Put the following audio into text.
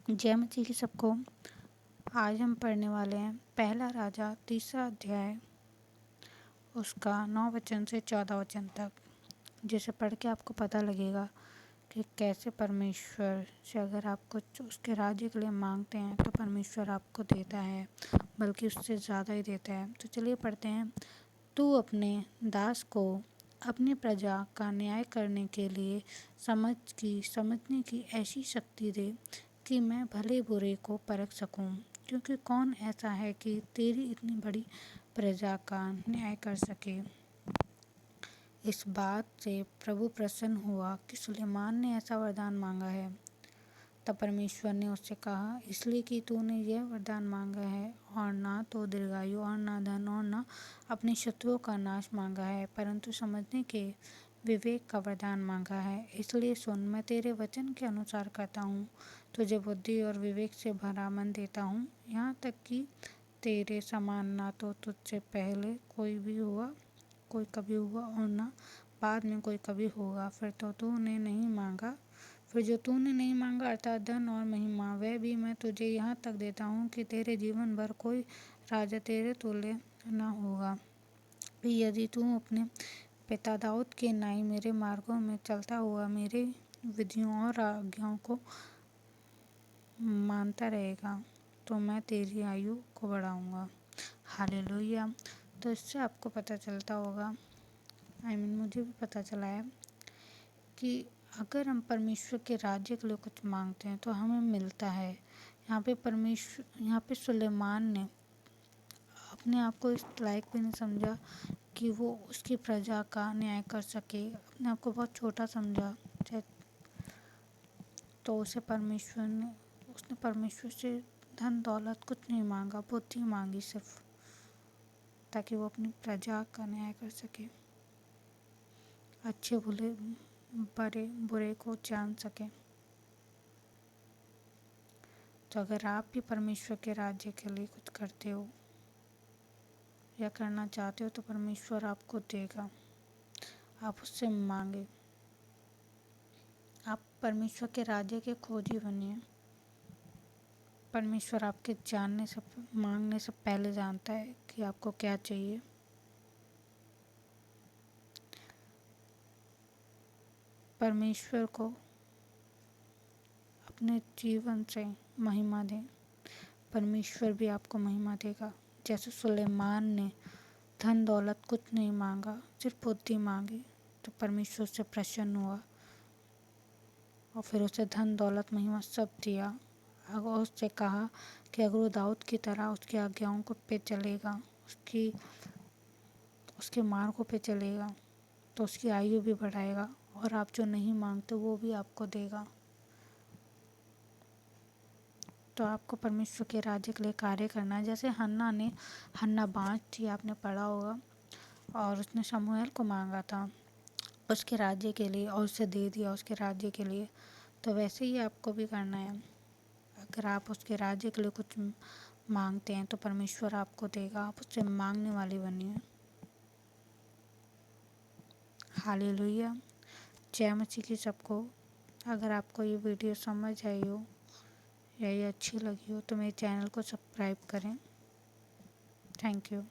जय मसीह की सबको। आज हम पढ़ने वाले हैं पहला राजा 3 अध्याय उसका 9 वचन से 14 वचन तक, जिसे पढ़ के आपको पता लगेगा कि कैसे परमेश्वर से अगर आप कुछ उसके राज्य के लिए मांगते हैं तो परमेश्वर आपको देता है, बल्कि उससे ज़्यादा ही देता है। तो चलिए पढ़ते हैं। तू अपने दास को अपनी प्रजा का न्याय करने के लिए समझने की ऐसी शक्ति दे कि मैं भले बुरे को परख सकूं, क्योंकि कौन ऐसा है कि तेरी इतनी बड़ी प्रजा का न्याय कर सके। इस बात से प्रभु प्रसन्न हुआ कि सुलेमान ने ऐसा वरदान मांगा है। तब परमेश्वर ने उससे कहा, इसलिए कि तूने यह वरदान मांगा है और ना तो दीर्घायु और ना धन और ना अपने शत्रुओं का नाश मांगा है, परंतु समझने के विवेक का वरदान मांगा है। इसलिए सुन, मैं तेरे वचन के अनुसार करता हूँ, तुझे बुद्धि और विवेक से भरा मन देता हूँ, यहाँ तक कि तेरे समान ना तो तुझसे पहले कोई कभी हुआ और ना बाद में कोई कभी होगा। फिर जो तूने नहीं मांगा अर्थात धन और महिमा, वह भी मैं तुझे यहाँ तक देता हूँ कि तेरे जीवन भर कोई राजा तेरे तुल्य न होगा। यदि तू अपने पिता दाऊद के न्याय मेरे मार्गों में चलता हुआ मेरे विधियों और आज्ञाओं को मानता रहेगा, तो मैं तेरी आयु को बढ़ाऊंगा। हालेलुया। तो इससे आपको पता चलता होगा, मुझे भी पता चला है कि अगर हम परमेश्वर के राज्य के लिए कुछ मांगते हैं तो हमें मिलता है। यहाँ पे सुलेमान ने अपने आप को इस लायक भी नहीं समझा कि वो उसकी प्रजा का न्याय कर सके, अपने आप को बहुत छोटा समझा। तो उसने परमेश्वर से धन दौलत कुछ नहीं मांगा, बुद्धि मांगी सिर्फ, ताकि वो अपनी प्रजा का न्याय कर सके, अच्छे बुरे को जान सके। तो अगर आप भी परमेश्वर के राज्य के लिए कुछ करते हो या करना चाहते हो तो परमेश्वर आपको देगा। आप उससे मांगे, आप परमेश्वर के राज्य के खोजी बनिए। परमेश्वर आपके मांगने से पहले जानता है कि आपको क्या चाहिए। परमेश्वर को अपने जीवन से महिमा दें, परमेश्वर भी आपको महिमा देगा। जैसे सुलेमान ने धन दौलत कुछ नहीं मांगा, सिर्फ बुद्धि मांगी, तो परमेश्वर से प्रसन्न हुआ और फिर उसे धन दौलत महिमा सब दिया। अगर उससे कहा कि अगर वो दाऊद की तरह उसकी आज्ञाओं को पे चलेगा, उसके मार्गों पे चलेगा, तो उसकी आयु भी बढ़ाएगा और आप जो नहीं मांगते वो भी आपको देगा। तो आपको परमेश्वर के राज्य के लिए कार्य करना है। जैसे हन्ना बाँझ थी, आपने पढ़ा होगा, और उसने शमूएल को मांगा था उसके राज्य के लिए और उसे दे दिया उसके राज्य के लिए। तो वैसे ही आपको भी करना है। अगर आप उसके राज्य के लिए कुछ मांगते हैं तो परमेश्वर आपको देगा। आप उससे मांगने वाली बनिए। हालेलुया। जय मसीह की सबको। अगर आपको ये वीडियो समझ आई हो या ये अच्छी लगी हो तो मेरे चैनल को सब्सक्राइब करें। Thank you.